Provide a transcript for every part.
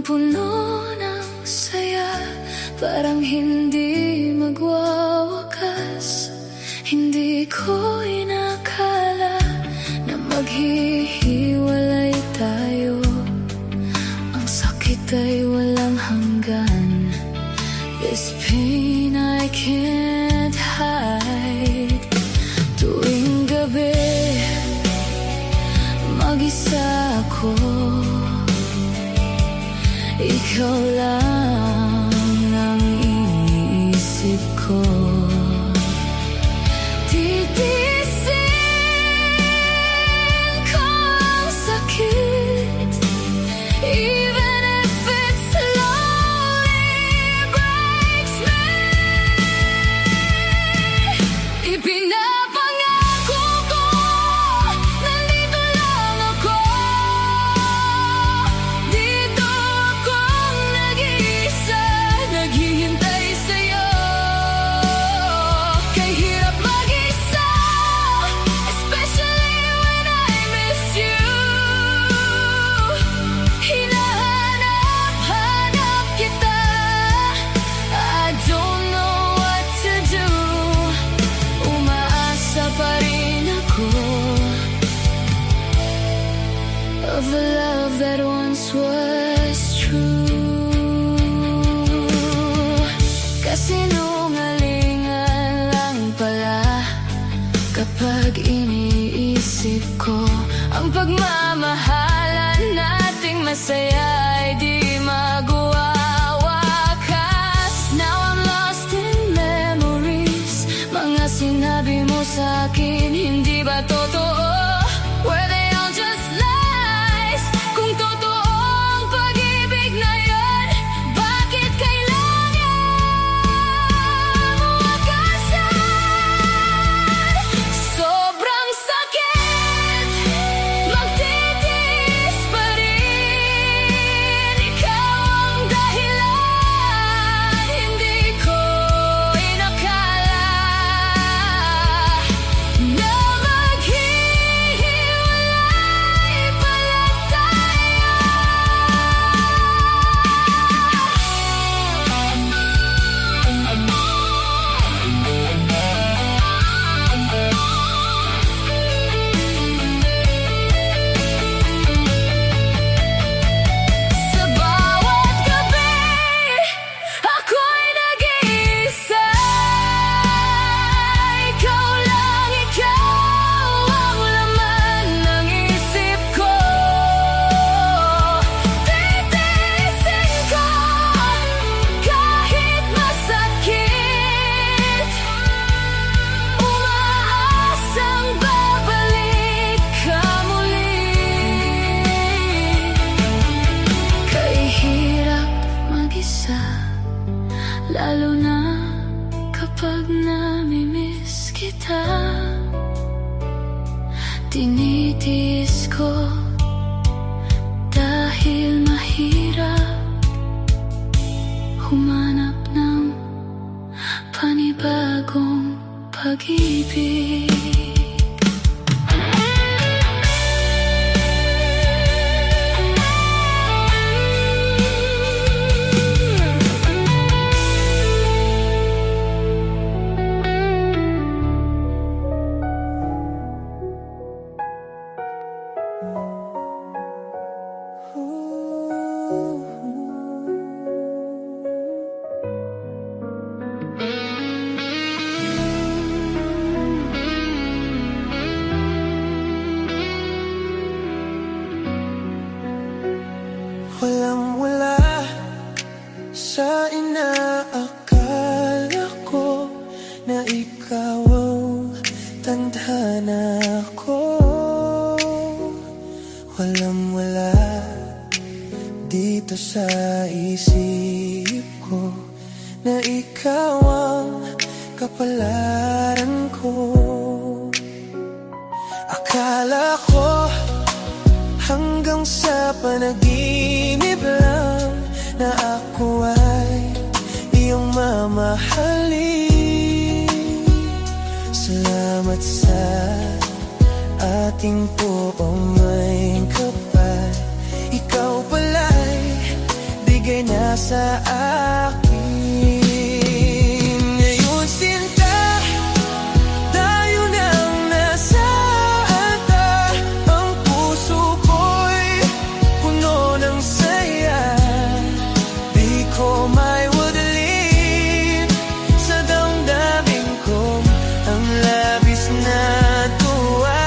punong-puno ng saya, parang hindi magwawakas. Hindi ko inakala na maghihiwalay tayo. Ang sakit ay walang hanggan. This pain I can't hide. Tuwing gabi, mag-isa ako. Ikaw lang ang iniisip ko. Titiisin ko ang sakit, even if it slowly breaks me. Ipinapangako ko, nandito lang ako. Dito akong nag-iisa, naghihintay sa'yo. Kay hirap mag-isa, especially when I miss you. Hinahanap-hanap kita, I don't know what to do. Umaasa pa rin ako of a love that once was true. Kasinungalingan lang pala kapag iniisip ko ang pagmamahalan nating masaya ay di magwawakas. Now I'm lost in memories. Mga sinabi mo sa'kin, hindi ba totoo? Were they all just lies? Kung totoo ang pag-ibig na yun, bakit kailangan wakasan? Sobrang sakit, magtitiis pa rin. Ikaw ang dahilan, hindi ko inakala na maghihiwalay pala tayo. Sa bawat gabi, ako'y nag-iisa. Ikaw lang, ikaw ang laman ng isip ko. Titiisin ko kahit masakit. Umaasang babalik ka muli. Kay hirap mag-isa, lalo na kapag namimiss kita. Tinitiis ko dahil mahirap humanap ng panibagong pag-ibig. Walang-wala sa inaakala ko na ikaw ang tadhana ko. Walang-wala dito sa isip ko na ikaw ang kapalaran ko. Akala ko hanggang sa panaginip lang na ako ay iyong mamahalin. Salamat sa ating buong may kapal. Ikaw pala'y sa akin. Ngayon sinta, tayo nang nasa ata. Ang puso ko'y puno ng saya. Di ko may wadalin sa damdamin ko ang labis na tuwa.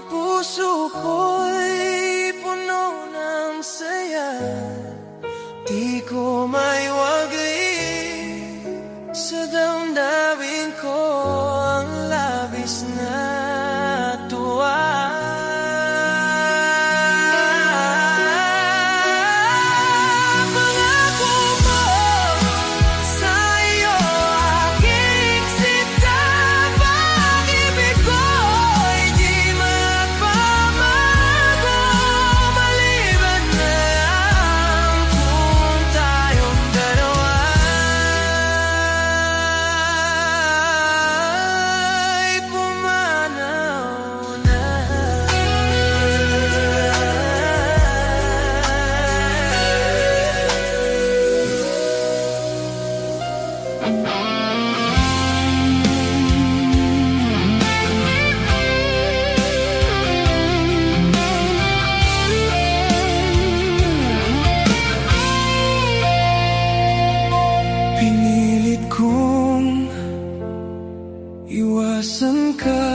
Puso ko'y puno ng saya. Di ko may wagli sa damdamin ko ang labis na tuwa. Pangako mo sa ka,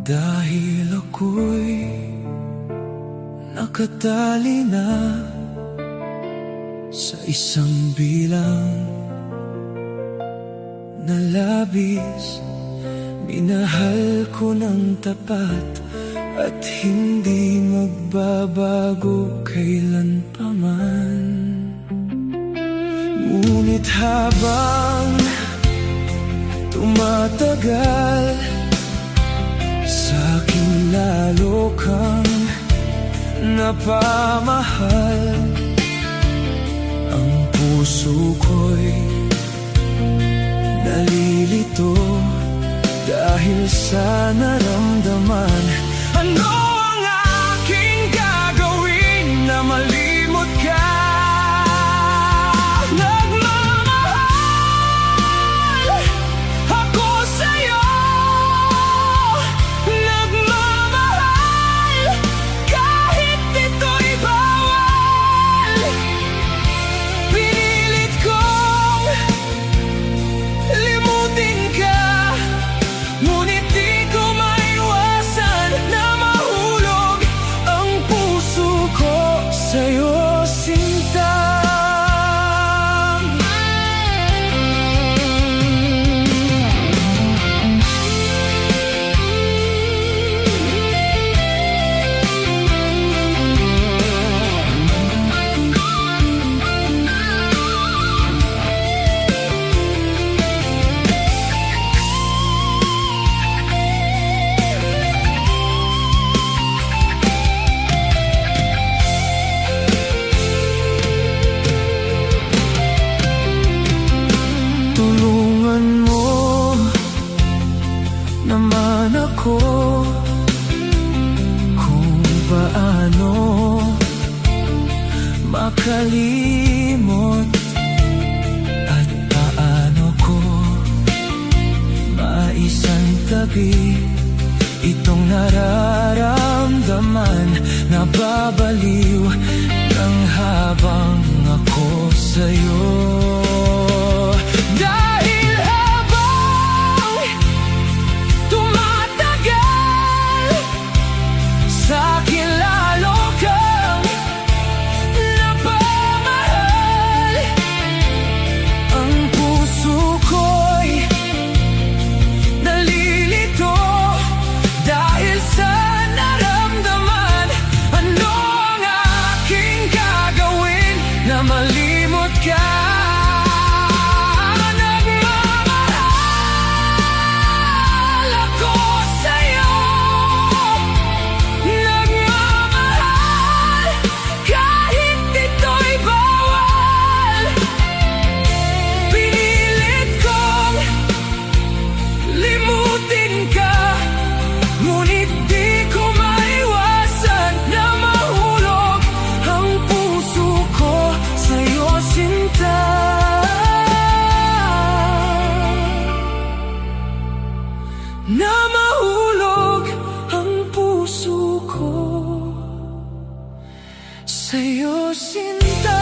dahil ako'y nakatali na sa isang bilang na labis. Minahal ko ng tapat at hindi magbabago kailan pa man. Ngunit habang tumatagal, sa'kin lalo kang napamahal. Ang puso ko'y nalilito dahil sa naramdaman. Ano ang aking gagawin na malimot ka? Nagmamahal ako sa'yo, nagmamahal kahit ito'y bawal. Pinilit kong limutin ka, ngunit di ko maiwasan na mahulog ang puso ko sa'yo, sinta. Tulungan mo naman ako kung paano makalimot at paano ko maisantabi itong nararamdaman. Nababaliw ng habang ako sa'yo. Dahil habang tumatagal, sa'kin lalo kang napamahal. Ang puso ko'y nalilito dahil sa naramdaman. Ano ang aking gagawin na malimot ka? Nagmamahal ako sa'yo, nagmamahal kahit ito'y bawal. Pinilit kong limutin ka, ngunit di ko maiwasan na mahulog ang puso ko sa'yo, sinta. Na mahulog ang puso ko sa'yo, sinta.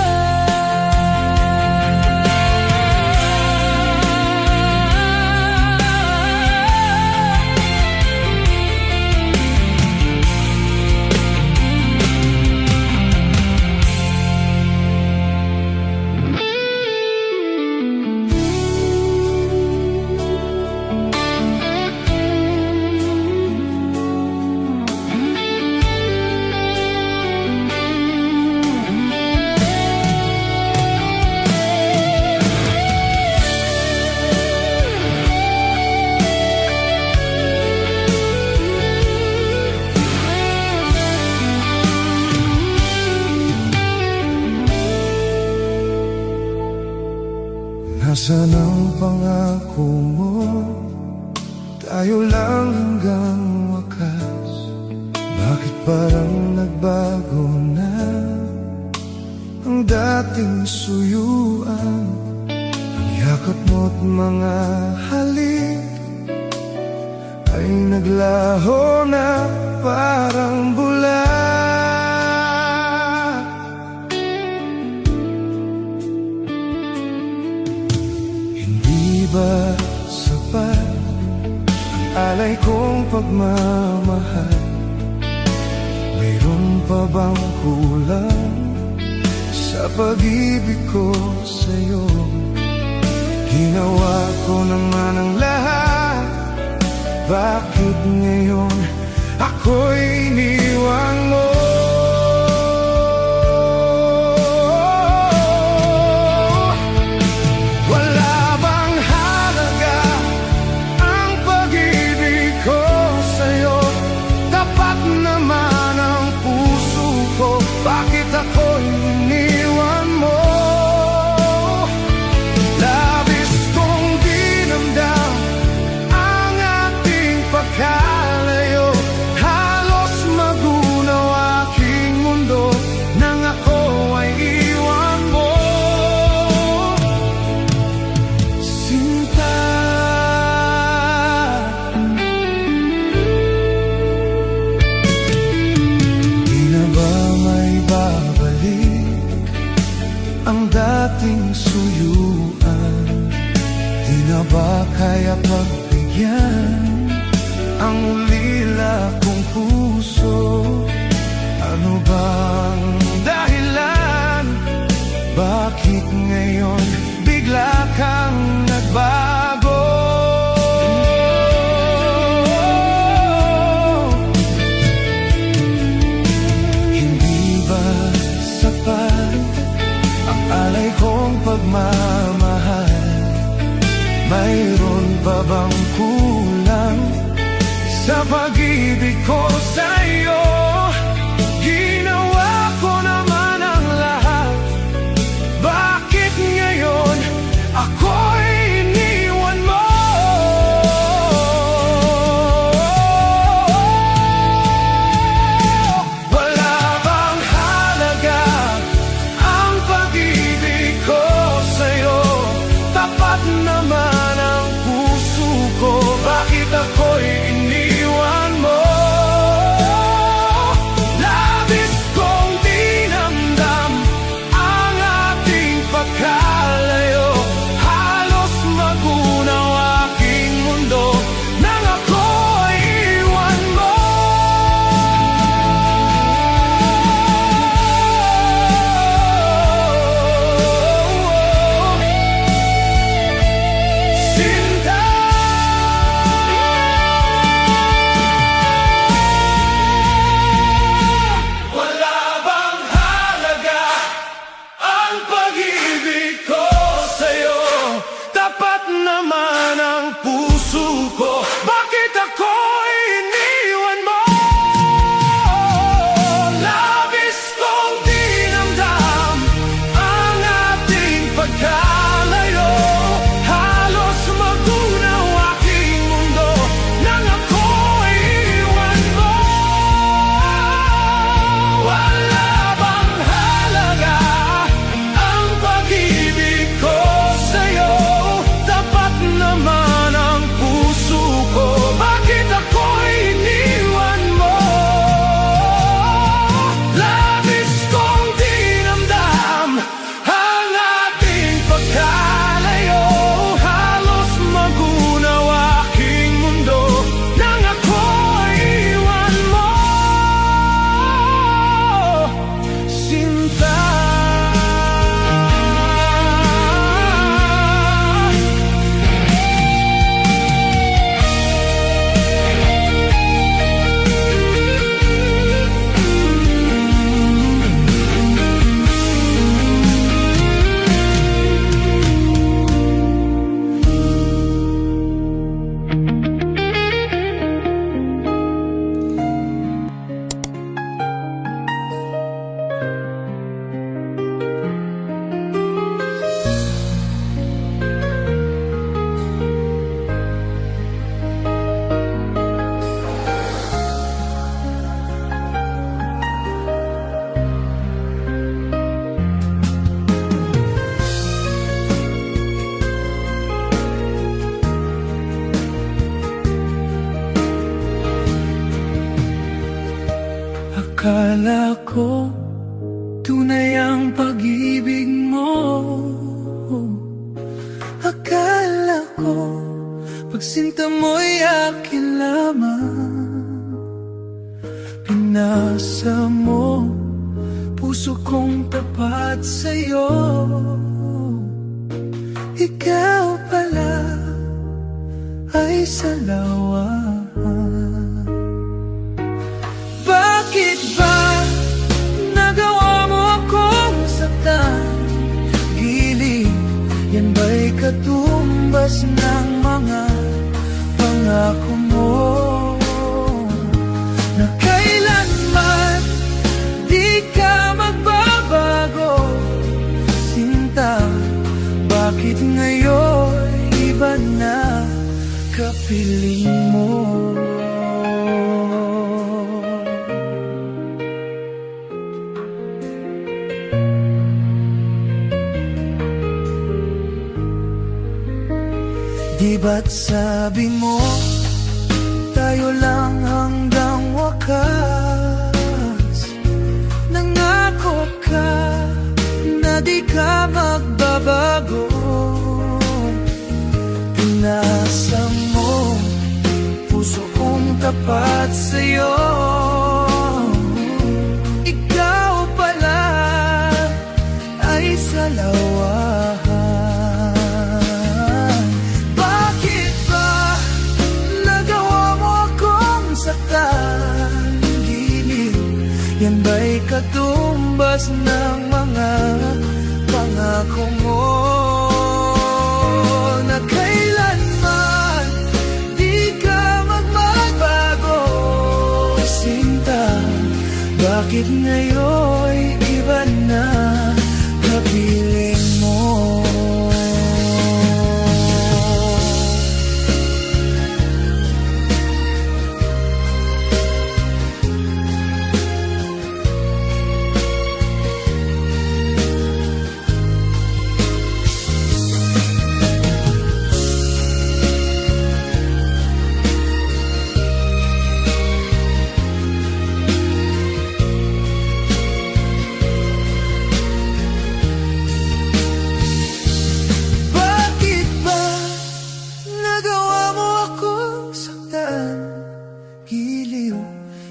Nasaan ang pangako mo? Tayo lang hanggang wakas. Bakit parang nagbago na ang dating suyuan? Ang yakap mo't mga halik ay naglaho na parang bula. Hindi ba sapat alay kong pagmamahal, mayroon pa bang kulang sa pag-ibig ko sa'yo? Ginawa ko naman ang lahat, bakit ngayon ako'y iniwan mo? Wala bang halaga ang pag-ibig ko sa'yo? Tapat naman ang puso ko, bakit ako'y iniwan mo? Labis kong dinamdam ang ating pagkalayo, halos magunaw aking mundo nang ako ay iwan mo. Sinta, di na ba may babalik ang dating suyuan? Di na ba kaya pagbigyan ang ulila kong puso? Ano bang dahilan? Bakit ngayon bigla kang nagbago? Hindi ba sapat ang alay kong pagmamahal? Mayroon pa bang kulang sa pag-ibig ko sa'yo? Ginawa ko naman ang lahat, bakit ngayon ako'y iniwan mo? Wala bang halaga ang pag-ibig ko sa'yo? Tapat naman ang puso ko, bakit ako'y iniwan mo? Labis kong dinamdam ang ating pagkalayo, halos magunaw aking mundo nang ako'y iwan mo. Sinta, wala bang halaga ang pag-ibig ko sa'yo? Tapat naman ang puso ko, bakit ako'y iniwan mo? Labis kong dinamdam ang ating pagkalayo, halos magunaw aking mundo nang ako'y iwan mo. Wala bang halaga ang pag-ibig ko sa'yo? Tapat naman ang puso ko, bakit ako'y iniwan mo? Labis kong dinamdam ang ating pagkalayo, halos magunaw aking mundo nang ako'y iwan mo. Sinta, akala ko tunay ang pag-ibig mo. Akala ko Pagsinta mo'y akin lamang. Pinasa mo puso kong tapat sa'yo. Ikaw pala ay salawa. Bakit ba nagawa mo akong saktan? Gili, yan ba'y katumbas ng mga pangako mo? Na kailanman di ka magbabago, sinta. Bakit ngayon iba na kapiling mo? Di ba't sabi mo tayo lang hanggang wakas? Nangako ka na di ka magbabago. Pinasa mo puso kong tapat sa'yo. Ikaw pala ay salawahan. Bakit ba nagawa mo akong saktan? Giliw, yan ba'y katumbas ng mga pangako mo? Na kailanman di ka magbabago, sinta. Bakit ngayon iba na kapiling mo?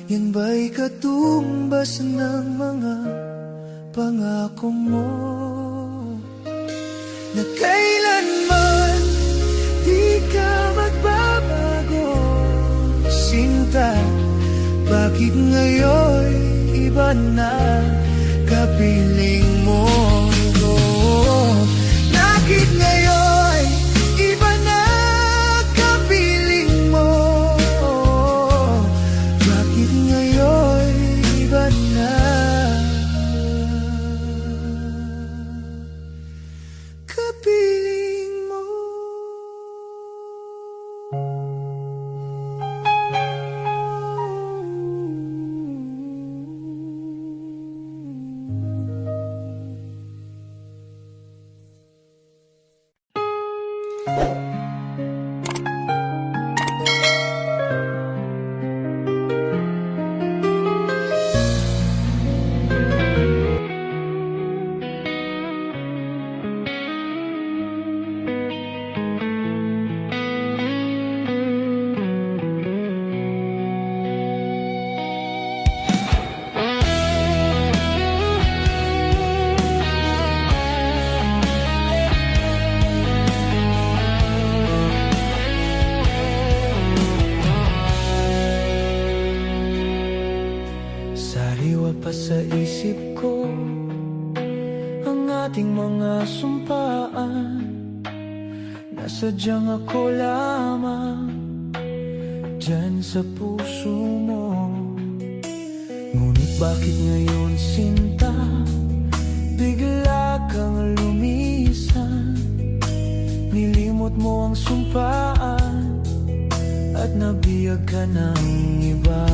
Yan ba'y katumbas ng mga pangako mo? Na kailanman di ka magbabago, sinta. Bakit ngayon iba na kapiling mo? Bakit ngayon iba na kapiling mo? Bakit ngayon iba na kapiling mo? Sariwa pa sa isip ko ang ating mga sumpaan. Nasadyang ako lamang dyan sa puso mo. Ngunit bakit ngayon, sinta, bigla kang lumisan? Nilimot mo ang sumpaan at nabiyag ka ng iba.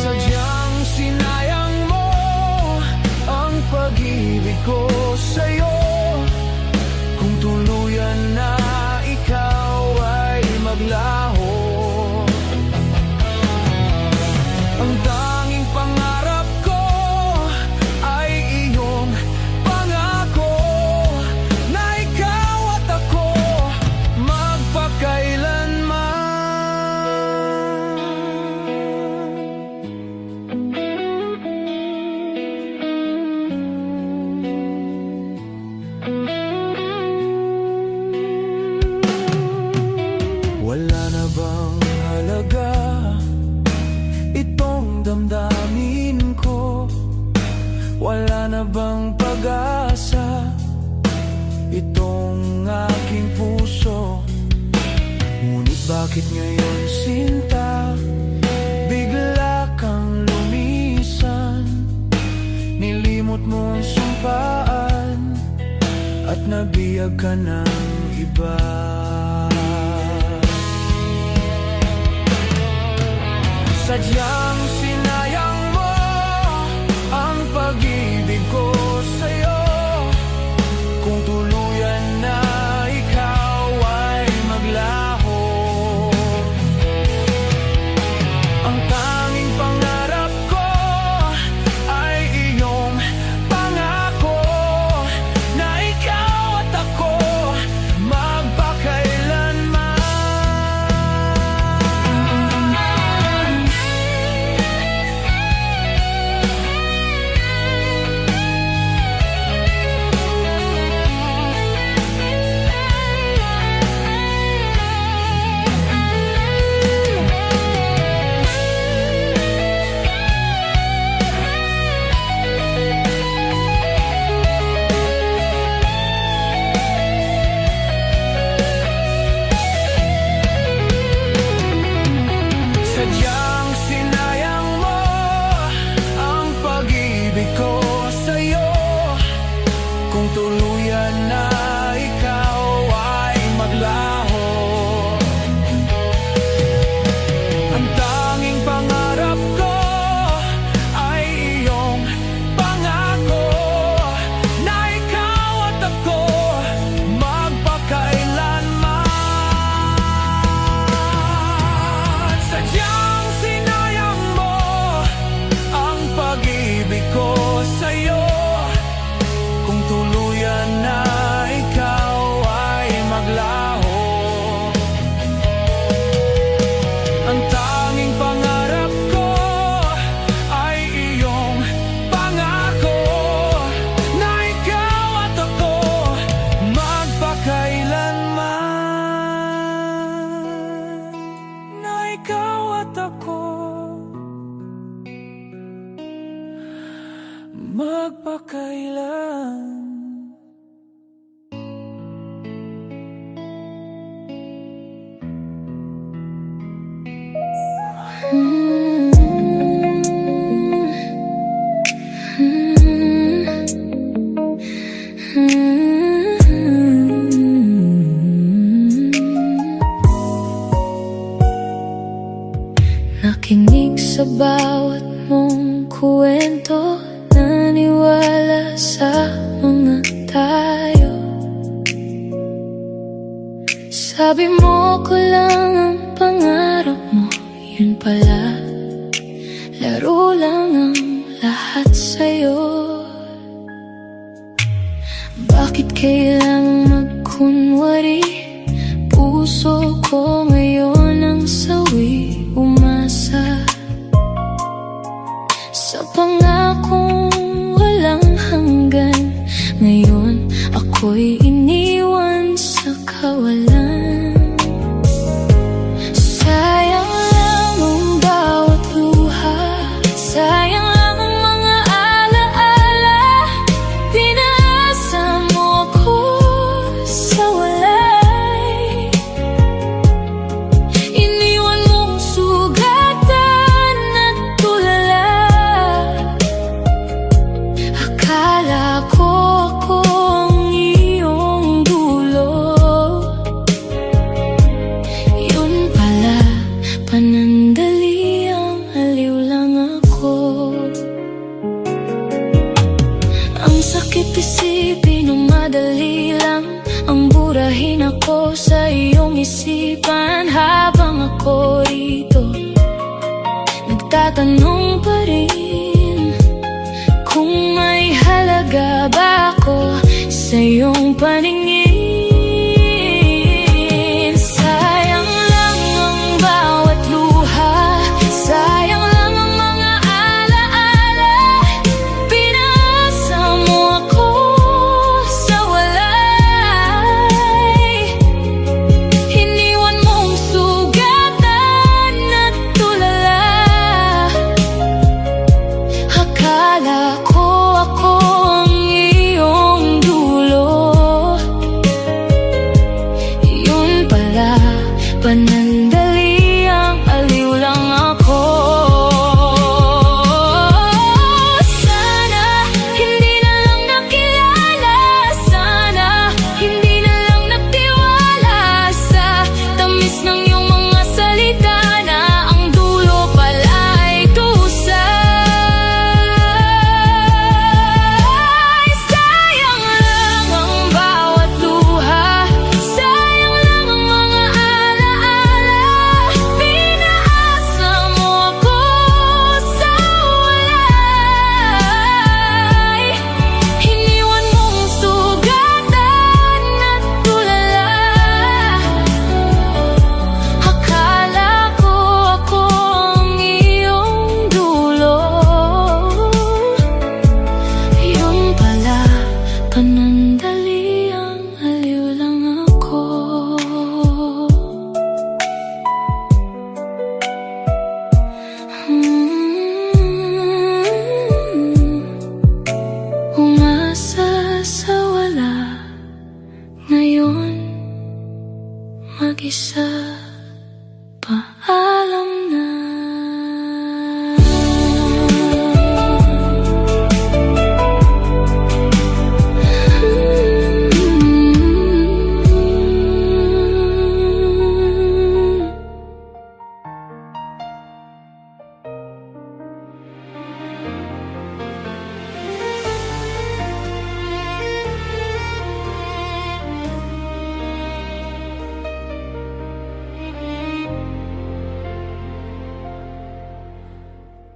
Sadyang sinayang mo ang pag-ibig ko sa'yo. Kung tuluyan na ikaw ay maglaho, ang tanging pangarap ko ay iyong pangako na bang pag-asa itong aking puso? Ngunit bakit ngayon, sinta, bigla kang lumisan? Nilimot mo ang sumpaan at nabiyag ka ng iba. Sadyang sinayang mo ang pag-ibig ko sa'yo. Kung tuluyan na ikaw ay maglaho, ang tanging pangarap ko ay iyong pangako na ikaw at ako magpakailanman. Sadyang sinayang mo ang pag-ibig ko sa'yo. Kung tuluyan na ikaw ay maglaho, ang tanging pangarap ko ay iyong pangako na ikaw at ako magpakailanman. Sadyang sinayang mo ang pag-ibig ko sa'yo. Kung tuluyan na ikaw ay maglaho, ang tanging pangarap ko ay iyong pangako na ikaw at ako magpakailanman. Na ikaw at ako magpakailan. Nakinig sa bawat mong kwento, naniwala sa mga tayo. Sabi mo ko lang ang pangarap mo, yun pala laro lang ang lahat sa'yo. Bakit kailangang magkunwari? Puso ko ngayon ang sawi, umasa sa pangakong walang hanggan. Ngayon ako'y iniwan sa kawalan. Sayang lang ang bawat luha, sayang lang ang mga alaala. Pinaasa mo ako sa walay, iniwan mong sugatan at tulala. Akala ko ako ang iyong dulo, yun pala panandali, ang aliw lang ako. Ang sakit isipin ng madali lang ang burahin ako sa iyong isipan. Habang ako rito nagtatanong pa rin kung may halaga ba ako sa iyong paningin. Sayang lang ang bawat luha, sayang lang ang mga alaala. Pinaasa mo ako sa walay, iniwan mong sugatan at tulala. Akala ko ako mag-isa. Paalam na.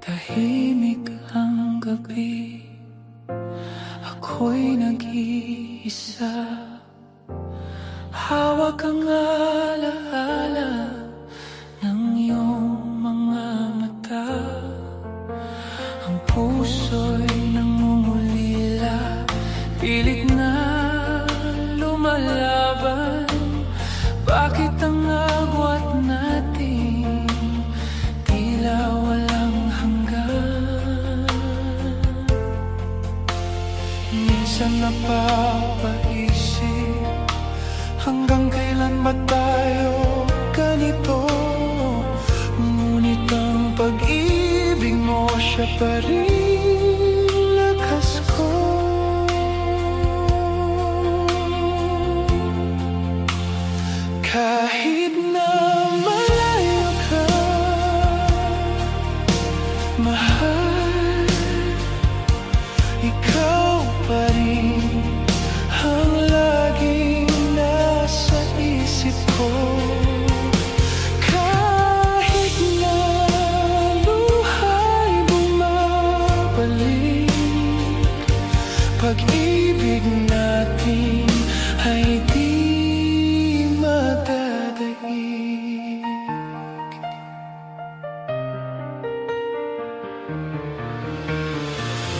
Tahimik ang gabi, ako'y nag-iisa. Hawak ang alaala ng iyong mga mata. Ang puso'y nangungulila, pilit na lumalaban. Bakit ang agwat natin tila walang hanggan? Minsan napapaisip, hanggang kailan ba tayo ganito? Ngunit ang pag-ibig mo, siya pa rin lakas ko. Kahit na malayo ka, mahal, ikaw pa rin ang laging nasa isip ko. Kahit na luha'y bumabalik, pag-ibig natin ay di madadaig.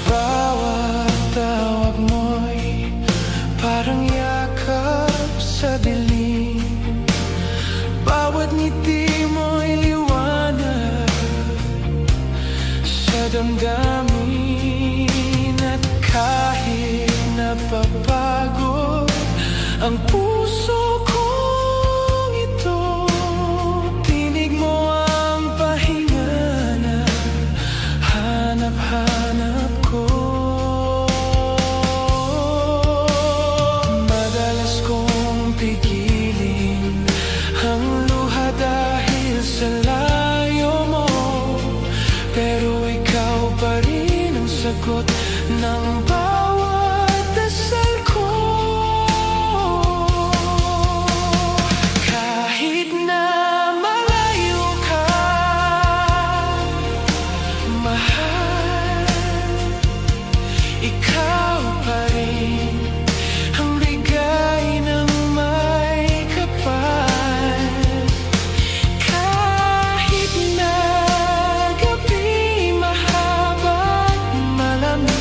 Bawat tawag mo'y parang yakap sa dilim. Bawat ngiti mo'y liwanag sa damdamin. At kahit napapagod ang puso kong ito, tinig mo ang pahinga na hanap-hanap ko. Madalas kong pigilin ang luha dahil sa layo mo, pero ikaw pa rin ang sagot ng bawat dasal ko. Kahit na malayo ka, mahal, ikaw pa rin ang bigay ng may kapal. Kahit na gabi mahaba't malamig,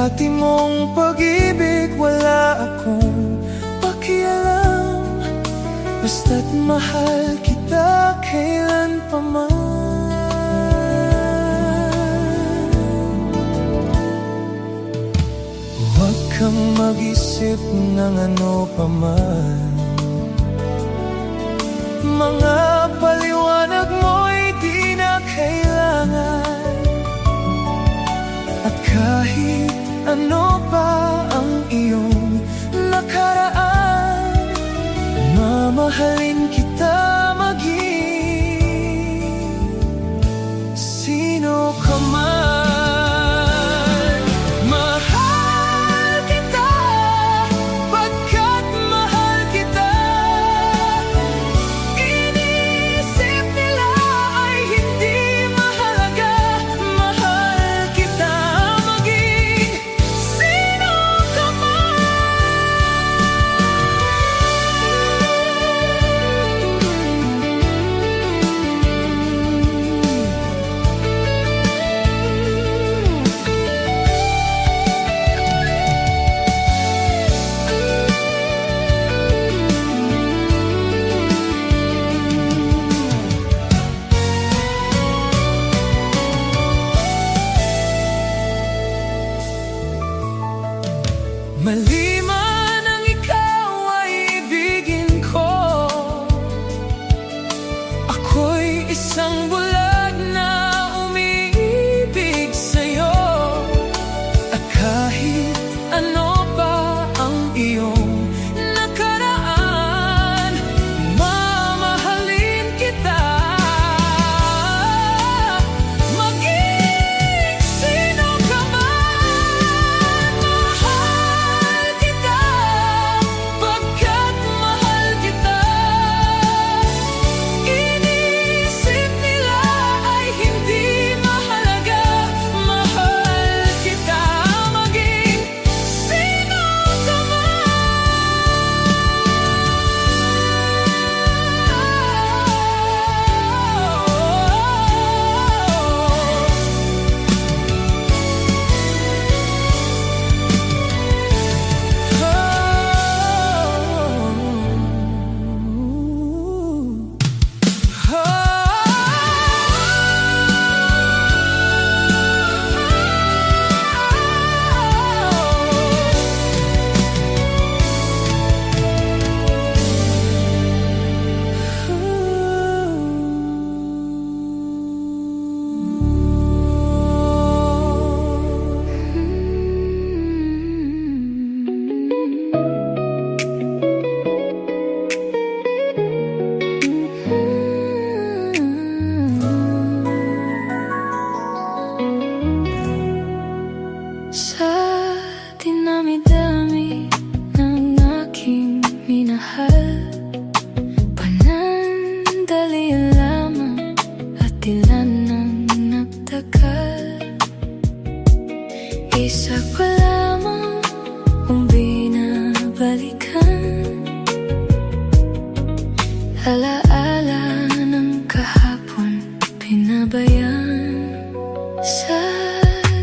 dati mong pag-ibig wala akong pakialam, basta't mahal kita kailan pa man. Huwag kang mag-isip ng ano pa man, mga paliwanag mo'y di na kailangan. At kahit ano pa ang iyong nakaraan, mamahalin kita maging sino ka man. Mahal kita pagkat mahal kita. Inisip nila ay hindi mahalaga. Mahal kita maging sino ka mali man ang ikaw ay ibigin ko. Ako'y isang bulag na umiibig sa'yo. At kahit ano pa ang iyong nakaraan, mamahalin kita maging sino ka man. Mahal kita pagkat mahal kita. Inisip nila ay hindi mahalaga. Mahal kita maging sino ka sa dinami-dami ng aking minahal, panandali lamang at ilan nang nagtagal. Isa pa lamang ang binabalikan, alaala ng kahapon pinabayan. Sa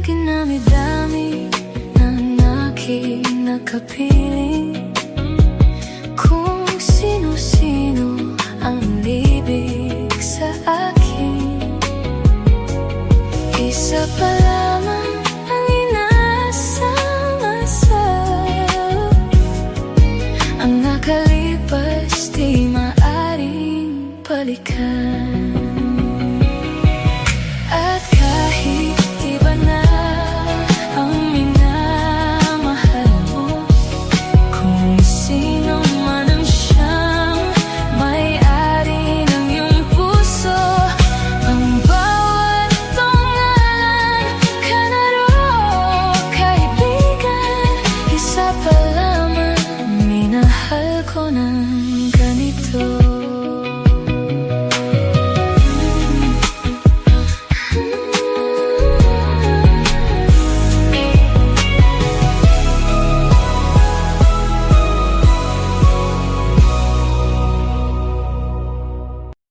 ginami-dami ng aking nakapiling, kung sino-sino ang libig sa akin, isa pa lamang ang inasang-asang, ang nakalipas di maaring balikan.